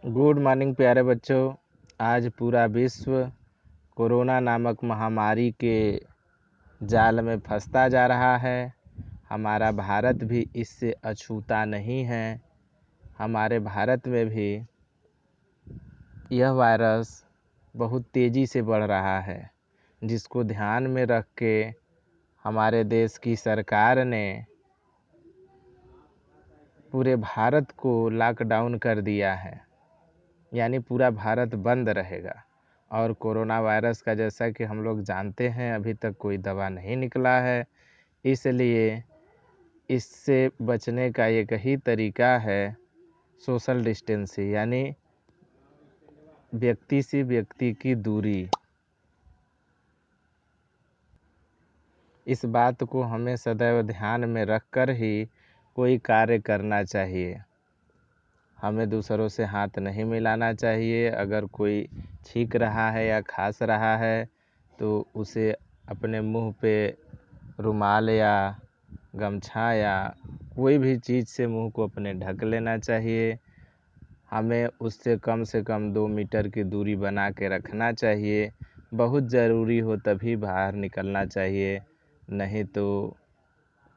Good morning प्यारे बच्चों। आज पूरा विश्व कोरोना नामक महामारी के जाल में फंसता जा रहा है। हमारा भारत भी इससे अछूता नहीं है। हमारे भारत में भी यह वायरस बहुत तेज़ी से बढ़ रहा है, जिसको ध्यान में रख के हमारे देश की सरकार ने पूरे भारत को लॉकडाउन कर दिया है, यानी पूरा भारत बंद रहेगा। और कोरोना वायरस का जैसा कि हम लोग जानते हैं, अभी तक कोई दवा नहीं निकला है, इसलिए इससे बचने का एक ही तरीका है सोशल डिस्टेंसिंग, यानी व्यक्ति से व्यक्ति की दूरी। इस बात को हमें सदैव ध्यान में रख कर ही कोई कार्य करना चाहिए। हमें दूसरों से हाथ नहीं मिलाना चाहिए। अगर कोई छींक रहा है या खांस रहा है तो उसे अपने मुंह पे रुमाल या गमछा या कोई भी चीज़ से मुंह को अपने ढक लेना चाहिए। हमें उससे कम 2 मीटर की दूरी बना के रखना चाहिए। बहुत ज़रूरी हो तभी बाहर निकलना चाहिए, नहीं तो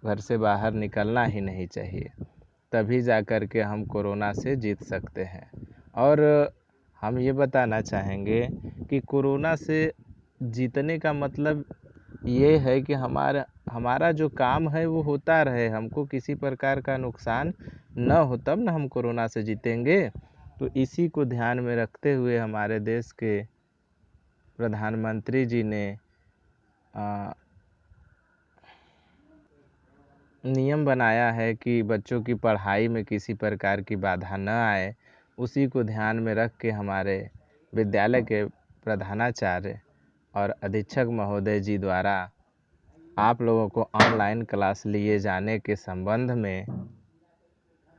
घर से बाहर निकलना ही नहीं चाहिए। तभी जा कर के हम कोरोना से जीत सकते हैं। और हम ये बताना चाहेंगे कि कोरोना से जीतने का मतलब ये है कि हमारा जो काम है वो होता रहे, हमको किसी प्रकार का नुकसान न हो, तब ना हम कोरोना से जीतेंगे। तो इसी को ध्यान में रखते हुए हमारे देश के प्रधानमंत्री जी ने नियम बनाया है कि बच्चों की पढ़ाई में किसी प्रकार की बाधा न आए। उसी को ध्यान में रख के हमारे विद्यालय के प्रधानाचार्य और अधीक्षक महोदय जी द्वारा आप लोगों को ऑनलाइन क्लास लिए जाने के संबंध में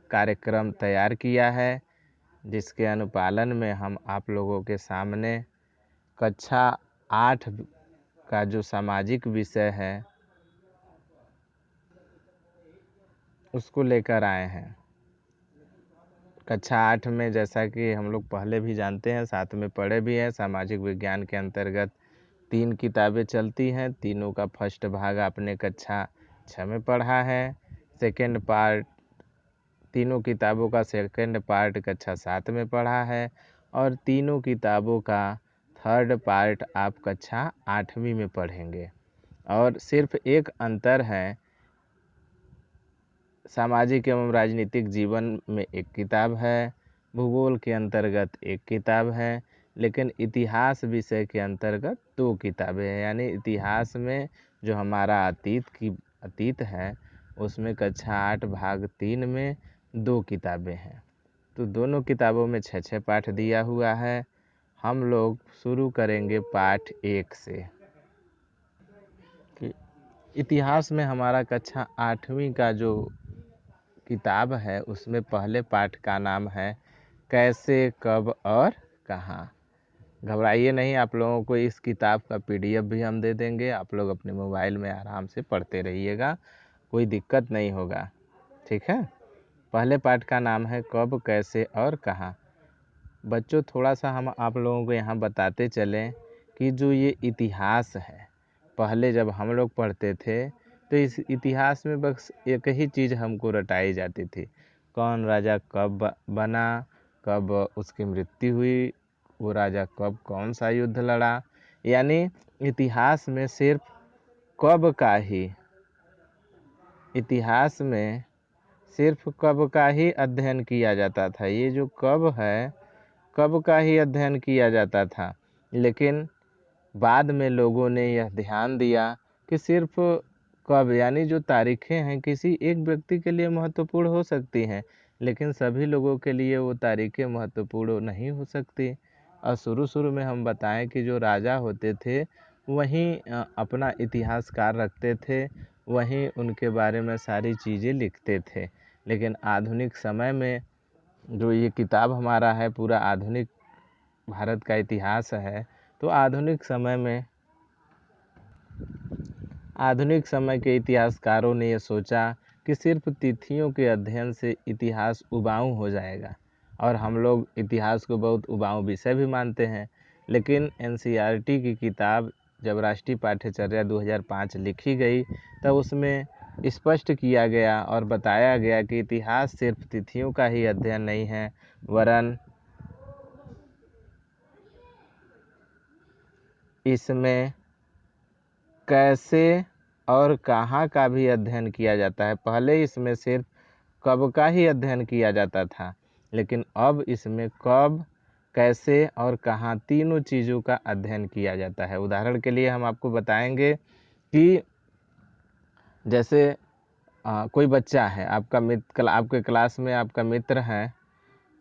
कार्यक्रम तैयार किया है, जिसके अनुपालन में हम आप लोगों के सामने कक्षा 8 का जो सामाजिक विषय है उसको लेकर आए हैं। कक्षा 8 में जैसा कि हम लोग पहले भी जानते हैं, साथ में पढ़े भी हैं, सामाजिक विज्ञान के अंतर्गत 3 किताबें चलती हैं। तीनों का फर्स्ट भाग आपने कक्षा 6 में पढ़ा है। सेकेंड पार्ट, तीनों किताबों का सेकेंड पार्ट कक्षा 7 में पढ़ा है, और तीनों किताबों का थर्ड पार्ट आप कक्षा 8वीं में पढ़ेंगे। और सिर्फ एक अंतर है, सामाजिक एवं राजनीतिक जीवन में एक किताब है, भूगोल के अंतर्गत एक किताब है, लेकिन इतिहास विषय के अंतर्गत 2 किताबें हैं। यानी इतिहास में जो हमारा अतीत है उसमें कक्षा 8 भाग 3 में 2 किताबें हैं। तो दोनों किताबों में 6-6 पाठ दिया हुआ है। हम लोग शुरू करेंगे पाठ 1 से। इतिहास में हमारा कक्षा 8वीं का जो किताब है उसमें पहले पाठ का नाम है कैसे, कब और कहाँ। घबराइए नहीं, आप लोगों को इस किताब का PDF भी हम दे देंगे। आप लोग अपने मोबाइल में आराम से पढ़ते रहिएगा, कोई दिक्कत नहीं होगा, ठीक है। पहले पाठ का नाम है कब, कैसे और कहाँ। बच्चों, थोड़ा सा हम आप लोगों को यहाँ बताते चलें कि जो ये इतिहास है, पहले जब हम लोग पढ़ते थे तो इस इतिहास में बस एक ही चीज़ हमको रटाई जाती थी, कौन राजा कब बना, कब उसकी मृत्यु हुई, वो राजा कब कौन सा युद्ध लड़ा। यानी इतिहास में सिर्फ कब का ही इतिहास में सिर्फ कब का ही अध्ययन किया जाता था। ये जो कब है, कब का ही अध्ययन किया जाता था। लेकिन बाद में लोगों ने यह ध्यान दिया कि सिर्फ कब, यानी जो तारीखें हैं किसी एक व्यक्ति के लिए महत्वपूर्ण हो सकती हैं, लेकिन सभी लोगों के लिए वो तारीखें महत्वपूर्ण नहीं हो सकती। और शुरू में हम बताएं कि जो राजा होते थे वहीं अपना इतिहासकार रखते थे, वहीं उनके बारे में सारी चीज़ें लिखते थे। लेकिन आधुनिक समय में जो ये किताब हमारा है पूरा आधुनिक भारत का इतिहास है, तो आधुनिक समय के इतिहासकारों ने ये सोचा कि सिर्फ तिथियों के अध्ययन से इतिहास उबाऊ हो जाएगा और हम लोग इतिहास को बहुत उबाऊ विषय भी मानते हैं। लेकिन एनसीईआरटी की किताब जब राष्ट्रीय पाठ्यचर्या 2005 लिखी गई तब उसमें स्पष्ट किया गया और बताया गया कि इतिहास सिर्फ तिथियों का ही अध्ययन नहीं है, वरन इसमें कैसे और कहाँ का भी अध्ययन किया जाता है। पहले इसमें सिर्फ कब का ही अध्ययन किया जाता था, लेकिन अब इसमें कब, कैसे और कहाँ तीनों चीज़ों का अध्ययन किया जाता है। उदाहरण के लिए हम आपको बताएंगे कि जैसे कोई बच्चा है, आपका मित्र, आपके क्लास में आपका मित्र है,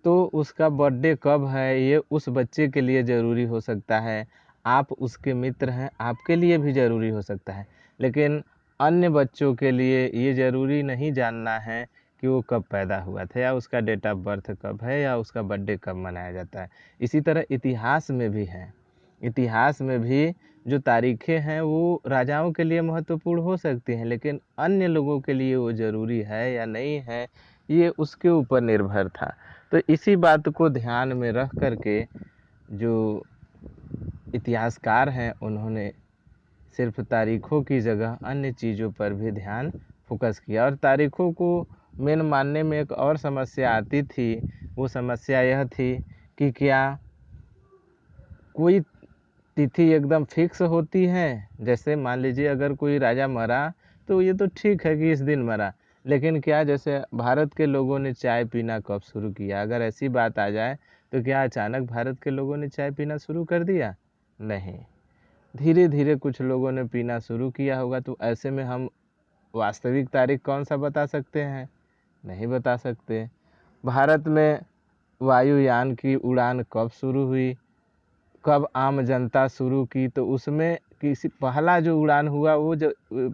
तो उसका बर्थडे कब है ये उस बच्चे के लिए ज़रूरी हो सकता है। आप उसके मित्र हैं, आपके लिए भी ज़रूरी हो सकता है, लेकिन अन्य बच्चों के लिए ये ज़रूरी नहीं जानना है कि वो कब पैदा हुआ था या उसका डेट ऑफ बर्थ कब है या उसका बर्थडे कब मनाया जाता है। इसी तरह इतिहास में भी है। इतिहास में भी जो तारीखें हैं वो राजाओं के लिए महत्वपूर्ण हो सकती हैं, लेकिन अन्य लोगों के लिए वो ज़रूरी है या नहीं है, ये उसके ऊपर निर्भर था। तो इसी बात को ध्यान में रख कर के जो इतिहासकार हैं उन्होंने सिर्फ तारीखों की जगह अन्य चीज़ों पर भी ध्यान फोकस किया। और तारीखों को मेन मानने में एक और समस्या आती थी। वो समस्या यह थी कि क्या कोई तिथि एकदम फिक्स होती है। जैसे मान लीजिए अगर कोई राजा मरा तो ये तो ठीक है कि इस दिन मरा, लेकिन क्या जैसे भारत के लोगों ने चाय पीना कब शुरू किया, अगर ऐसी बात आ जाए तो क्या अचानक भारत के लोगों ने चाय पीना शुरू कर दिया? नहीं, धीरे धीरे कुछ लोगों ने पीना शुरू किया होगा। तो ऐसे में हम वास्तविक तारीख कौन सा बता सकते हैं? नहीं बता सकते। भारत में वायुयान की उड़ान कब शुरू हुई, कब आम जनता शुरू की, तो उसमें किसी पहला जो उड़ान हुआ वो जो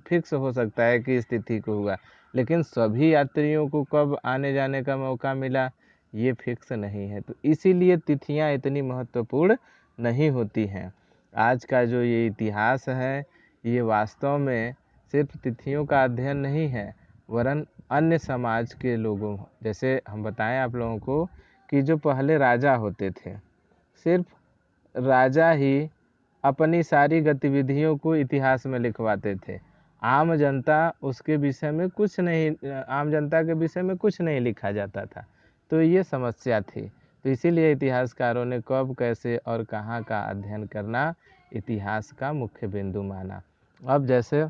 फिक्स हो सकता है कि इस तिथि को हुआ, लेकिन सभी यात्रियों को कब आने जाने का मौका मिला ये फिक्स नहीं है। तो इसीलिए तिथियां इतनी महत्वपूर्ण नहीं होती हैं। आज का जो ये इतिहास है ये वास्तव में सिर्फ तिथियों का अध्ययन नहीं है, वरन अन्य समाज के लोगों, जैसे हम बताएं आप लोगों को कि जो पहले राजा होते थे, सिर्फ राजा ही अपनी सारी गतिविधियों को इतिहास में लिखवाते थे। आम जनता उसके विषय में कुछ नहीं, आम जनता के विषय में कुछ नहीं लिखा जाता था। तो ये समस्या थी। तो इसीलिए इतिहासकारों ने कब, कैसे और कहाँ का अध्ययन करना इतिहास का मुख्य बिंदु माना। अब जैसे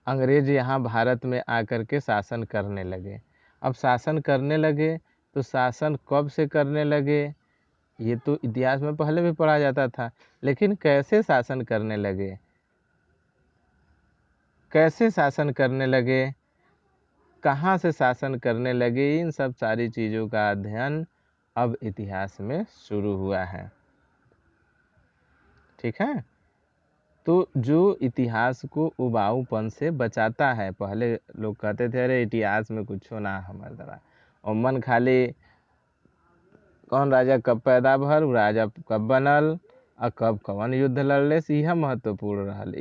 अंग्रेज यहाँ भारत में आकर के शासन करने लगे। अब शासन करने लगे तो शासन कब से करने लगे ये तो इतिहास में पहले भी पढ़ा जाता था, लेकिन कैसे शासन करने लगे, कैसे शासन करने लगे, कहाँ से शासन करने लगे, इन सब सारी चीज़ों का अध्ययन अब इतिहास में शुरू हुआ है। ठीक है। तो जो इतिहास को उबाऊपन से बचाता है, पहले लोग कहते थे अरे इतिहास में कुछ ना हमारे दरा और मन खाली कौन राजा कब पैदा भल, राजा कब बनल और कब कौन युद्ध लड़ले, यह महत्वपूर्ण रहल।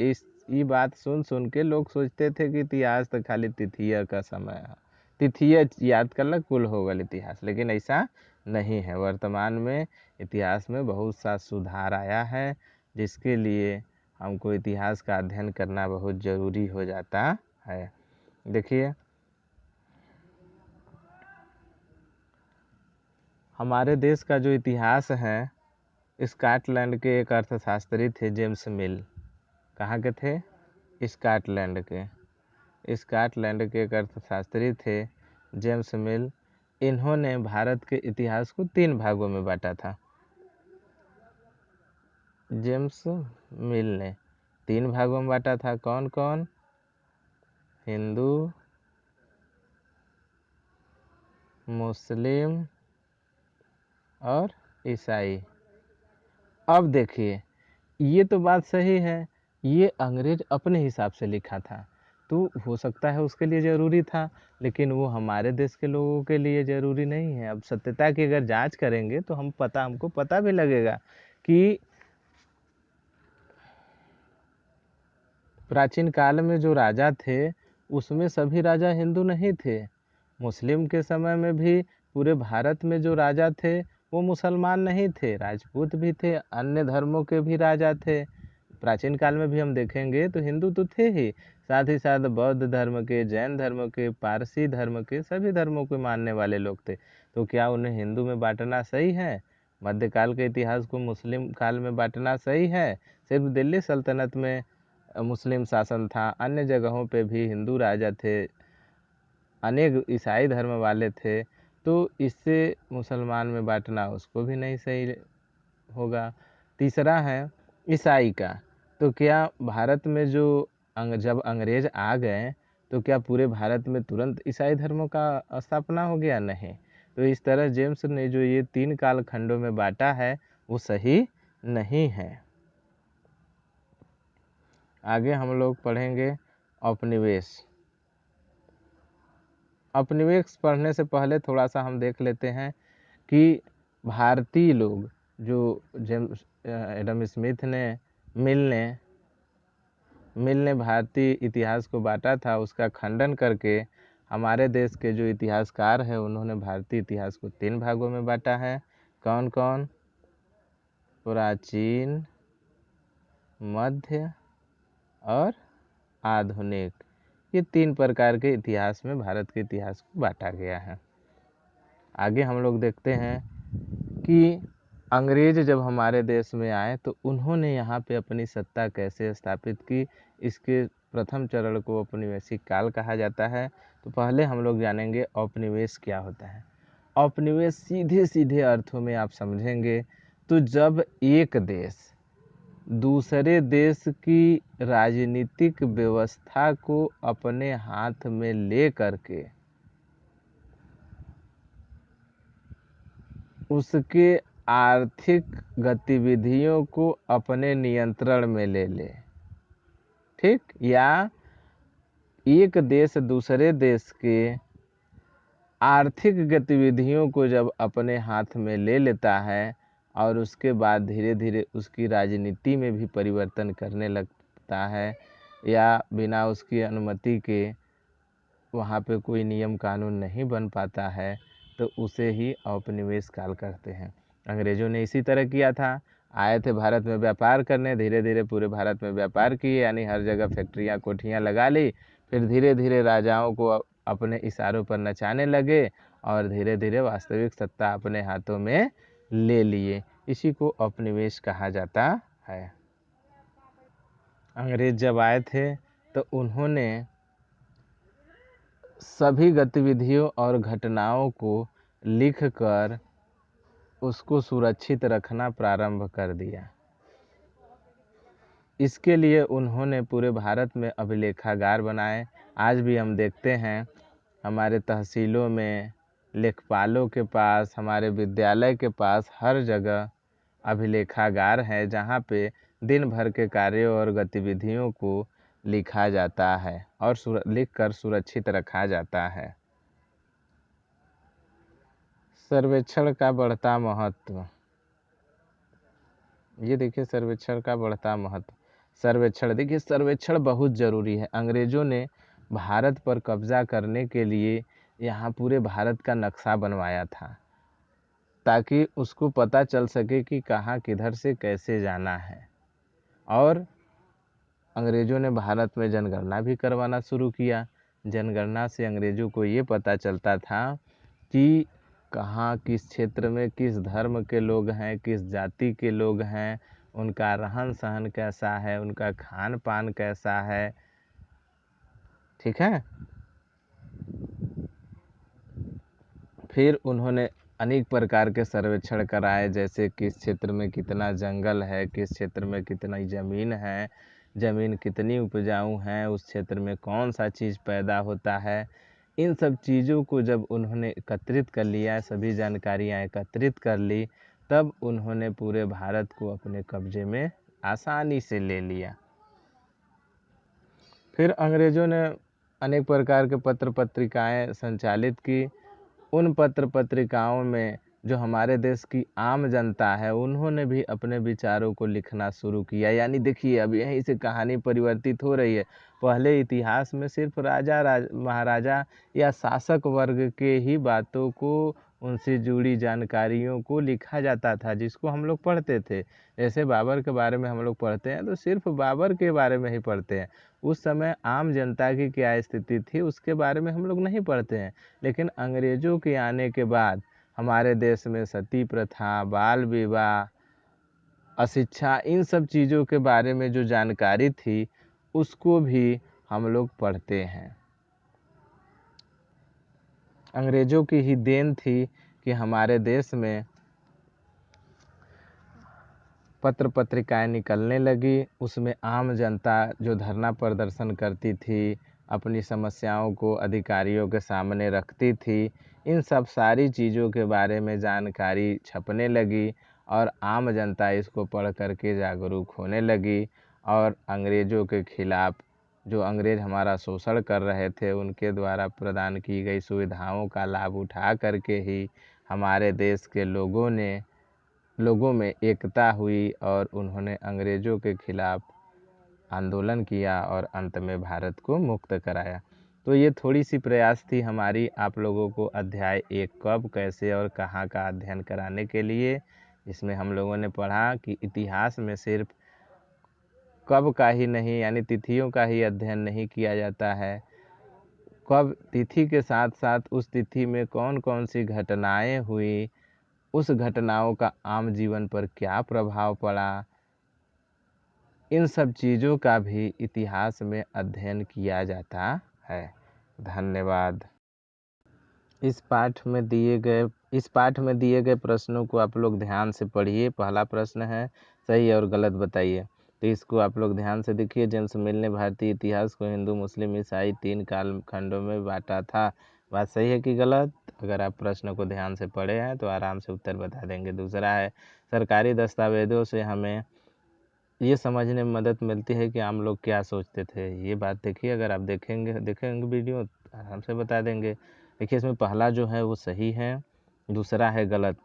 ई बात सुन सुन के लोग सोचते थे कि इतिहास तो खाली तिथिया का समय है, तिथिया याद करलक कुल हो गल इतिहास, लेकिन ऐसा नहीं है। वर्तमान में इतिहास में बहुत सा सुधार आया है, जिसके लिए हमको इतिहास का अध्ययन करना बहुत ज़रूरी हो जाता है। देखिए हमारे देश का जो इतिहास है, स्कॉटलैंड के एक अर्थशास्त्री थे जेम्स मिल। कहाँ के थे? स्कॉटलैंड के। स्कॉटलैंड के एक अर्थशास्त्री थे जेम्स मिल। इन्होंने भारत के इतिहास को 3 भागों में बांटा था। जेम्स मिल ने 3 भागों में बांटा था। कौन कौन? हिंदू, मुस्लिम और ईसाई। अब देखिए ये तो बात सही है, ये अंग्रेज अपने हिसाब से लिखा था, तो हो सकता है उसके लिए ज़रूरी था, लेकिन वो हमारे देश के लोगों के लिए ज़रूरी नहीं है। अब सत्यता की अगर जांच करेंगे तो हमको पता भी लगेगा कि प्राचीन काल में जो राजा थे उसमें सभी राजा हिंदू नहीं थे। मुस्लिम के समय में भी पूरे भारत में जो राजा थे वो मुसलमान नहीं थे, राजपूत भी थे, अन्य धर्मों के भी राजा थे। प्राचीन काल में भी हम देखेंगे तो हिंदू तो थे ही, साथ ही साथ बौद्ध धर्म के, जैन धर्म के, पारसी धर्म के, सभी धर्मों के मानने वाले लोग थे। तो क्या उन्हें हिंदू में बांटना सही है? मध्यकाल के इतिहास को मुस्लिम काल में बांटना सही है? सिर्फ दिल्ली सल्तनत में मुस्लिम शासन था, अन्य जगहों पे भी हिंदू राजा थे, अनेक ईसाई धर्म वाले थे, तो इससे मुसलमान में बांटना उसको भी नहीं सही होगा। तीसरा है ईसाई का। तो क्या भारत में जो जब अंग्रेज आ गए तो क्या पूरे भारत में तुरंत ईसाई धर्मों का स्थापना हो गया? नहीं। तो इस तरह जेम्स ने जो ये 3 कालखंडों में बांटा है वो सही नहीं है। आगे हम लोग पढ़ेंगे औपनिवेश। औपनिवेश पढ़ने से पहले थोड़ा सा हम देख लेते हैं कि भारतीय लोग जो जेम्स एडम स्मिथ ने मिल ने भारतीय इतिहास को बांटा था, उसका खंडन करके हमारे देश के जो इतिहासकार हैं उन्होंने भारतीय इतिहास को 3 भागों में बांटा है। कौन कौन? प्राचीन, मध्य और आधुनिक। ये 3 प्रकार के इतिहास में भारत के इतिहास को बांटा गया है। आगे हम लोग देखते हैं कि अंग्रेज जब हमारे देश में आए तो उन्होंने यहाँ पे अपनी सत्ता कैसे स्थापित की, इसके प्रथम चरण को औपनिवेशिक काल कहा जाता है। तो पहले हम लोग जानेंगे औपनिवेश क्या होता है। औपनिवेश सीधे सीधे अर्थों में आप समझेंगे तो जब एक देश दूसरे देश की राजनीतिक व्यवस्था को अपने हाथ में ले करके उसके आर्थिक गतिविधियों को अपने नियंत्रण में ले ले, ठीक? या एक देश दूसरे देश के आर्थिक गतिविधियों को जब अपने हाथ में ले लेता है और उसके बाद धीरे धीरे उसकी राजनीति में भी परिवर्तन करने लगता है, या बिना उसकी अनुमति के वहाँ पे कोई नियम कानून नहीं बन पाता है, तो उसे ही औपनिवेश काल कहते हैं। अंग्रेजों ने इसी तरह किया था। आए थे भारत में व्यापार करने, धीरे धीरे पूरे भारत में व्यापार किए, यानी हर जगह फैक्ट्रियाँ, कोठियाँ लगा ली। फिर धीरे धीरे राजाओं को अपने इशारों पर नचाने लगे और धीरे धीरे वास्तविक सत्ता अपने हाथों में ले लिए। इसी को औपनिवेश कहा जाता है। अंग्रेज जब आए थे तो उन्होंने सभी गतिविधियों और घटनाओं को लिखकर उसको सुरक्षित रखना प्रारंभ कर दिया। इसके लिए उन्होंने पूरे भारत में अभिलेखागार बनाए। आज भी हम देखते हैं हमारे तहसीलों में, लेखपालों के पास, हमारे विद्यालय के पास हर जगह अभिलेखागार है, जहाँ पे दिन भर के कार्यों और गतिविधियों को लिखा जाता है और लिखकर सुरक्षित रखा जाता है। सर्वेक्षण का बढ़ता महत्व। ये देखिए सर्वेक्षण का बढ़ता महत्व। सर्वेक्षण, देखिए सर्वेक्षण बहुत ज़रूरी है। अंग्रेज़ों ने भारत पर कब्जा करने के लिए यहाँ पूरे भारत का नक्शा बनवाया था, ताकि उसको पता चल सके कि कहाँ किधर से कैसे जाना है। और अंग्रेज़ों ने भारत में जनगणना भी करवाना शुरू किया। जनगणना से अंग्रेज़ों को ये पता चलता था कि कहाँ किस क्षेत्र में किस धर्म के लोग हैं, किस जाति के लोग हैं, उनका रहन सहन कैसा है, उनका खान पान कैसा है, ठीक है। फिर उन्होंने अनेक प्रकार के सर्वेक्षण कराए, जैसे किस क्षेत्र में कितना जंगल है, किस क्षेत्र में कितनी ज़मीन है, ज़मीन कितनी उपजाऊ है, उस क्षेत्र में कौन सा चीज़ पैदा होता है। इन सब चीज़ों को जब उन्होंने एकत्रित कर लिया, सभी जानकारियाँ एकत्रित कर ली, तब उन्होंने पूरे भारत को अपने कब्जे में आसानी से ले लिया। फिर अंग्रेज़ों ने अनेक प्रकार के पत्र पत्रिकाएँ संचालित की। उन पत्र पत्रिकाओं में जो हमारे देश की आम जनता है, उन्होंने भी अपने विचारों को लिखना शुरू किया। यानी देखिए अब यहीं से कहानी परिवर्तित हो रही है। पहले इतिहास में सिर्फ राजा महाराजा या शासक वर्ग के ही बातों को उनसे जुड़ी जानकारियों को लिखा जाता था, जिसको हम लोग पढ़ते थे। जैसे बाबर के बारे में हम लोग पढ़ते हैं तो सिर्फ बाबर के बारे में ही पढ़ते हैं। उस समय आम जनता की क्या स्थिति थी उसके बारे में हम लोग नहीं पढ़ते हैं। लेकिन अंग्रेज़ों के आने के बाद हमारे देश में सती प्रथा, बाल विवाह, अशिक्षा, इन सब चीज़ों के बारे में जो जानकारी थी उसको भी हम लोग पढ़ते हैं। अंग्रेज़ों की ही देन थी कि हमारे देश में पत्र पत्रिकाएं निकलने लगी। उसमें आम जनता जो धरना प्रदर्शन करती थी, अपनी समस्याओं को अधिकारियों के सामने रखती थी, इन सब सारी चीज़ों के बारे में जानकारी छपने लगी और आम जनता इसको पढ़ कर के जागरूक होने लगी। और अंग्रेज़ों के खिलाफ़ जो अंग्रेज़ हमारा शोषण कर रहे थे उनके द्वारा प्रदान की गई सुविधाओं का लाभ उठा करके ही हमारे देश के लोगों में एकता हुई और उन्होंने अंग्रेज़ों के खिलाफ़ आंदोलन किया और अंत में भारत को मुक्त कराया। तो ये थोड़ी सी प्रयास थी हमारी आप लोगों को अध्याय 1 कब, कैसे और कहाँ का अध्ययन कराने के लिए। इसमें हम लोगों ने पढ़ा कि इतिहास में सिर्फ कब का ही नहीं यानी तिथियों का ही अध्ययन नहीं किया जाता है। कब तिथि के साथ साथ उस तिथि में कौन कौन सी घटनाएं हुई, उस घटनाओं का आम जीवन पर क्या प्रभाव पड़ा, इन सब चीज़ों का भी इतिहास में अध्ययन किया जाता है। धन्यवाद। इस पाठ में दिए गए प्रश्नों को आप लोग ध्यान से पढ़िए। पहला प्रश्न है सही और गलत बताइए। तो इसको आप लोग ध्यान से देखिए। जेम्स मिल ने भारतीय इतिहास को हिंदू, मुस्लिम, ईसाई 3 कालखंडों में बांटा था। बात सही है कि गलत? अगर आप प्रश्न को ध्यान से पढ़े हैं तो आराम से उत्तर बता देंगे। दूसरा है सरकारी दस्तावेजों से हमें ये समझने में मदद मिलती है कि आम लोग क्या सोचते थे। ये बात देखिए, अगर आप देखेंगे वीडियो आराम से बता देंगे। देखिए इसमें पहला जो है वो सही है, दूसरा है गलत।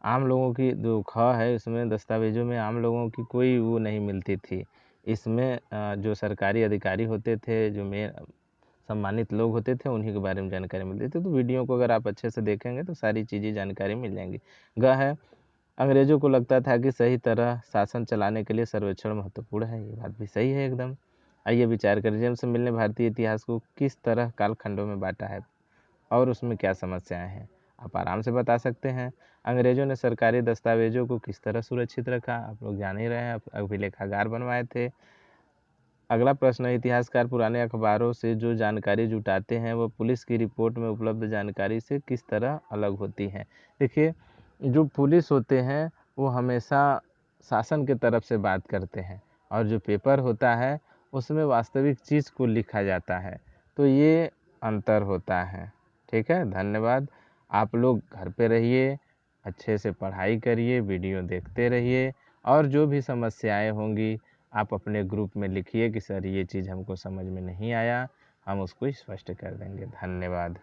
आम लोगों की जो ख है इसमें दस्तावेजों में आम लोगों की कोई वो नहीं मिलती थी। इसमें जो सरकारी अधिकारी होते थे, जो सम्मानित लोग होते थे, उन्हीं के बारे में जानकारी मिलती थी। तो वीडियो को अगर आप अच्छे से देखेंगे तो सारी चीज़ें जानकारी मिल जाएंगी। ग है अंग्रेजों को लगता था कि सही तरह शासन चलाने के लिए सर्वेक्षण महत्वपूर्ण है। ये बात भी सही है एकदम। आइए विचार करें, जेम्स मिल ने भारतीय इतिहास को किस तरह कालखंडों में बांटा है और उसमें क्या समस्याएं हैं? आप आराम से बता सकते हैं। अंग्रेजों ने सरकारी दस्तावेजों को किस तरह सुरक्षित रखा? आप लोग जान ही रहे हैं, अभिलेखागार बनवाए थे। अगला प्रश्न है इतिहासकार पुराने अखबारों से जो जानकारी जुटाते हैं वो पुलिस की रिपोर्ट में उपलब्ध जानकारी से किस तरह अलग होती है? देखिए जो पुलिस होते हैं वो हमेशा शासन के तरफ से बात करते हैं और जो पेपर होता है उसमें वास्तविक चीज़ को लिखा जाता है। तो ये अंतर होता है। ठीक है, धन्यवाद। आप लोग घर पे रहिए, अच्छे से पढ़ाई करिए, वीडियो देखते रहिए और जो भी समस्याएं होंगी आप अपने ग्रुप में लिखिए कि सर ये चीज़ हमको समझ में नहीं आया, हम उसको स्पष्ट कर देंगे। धन्यवाद।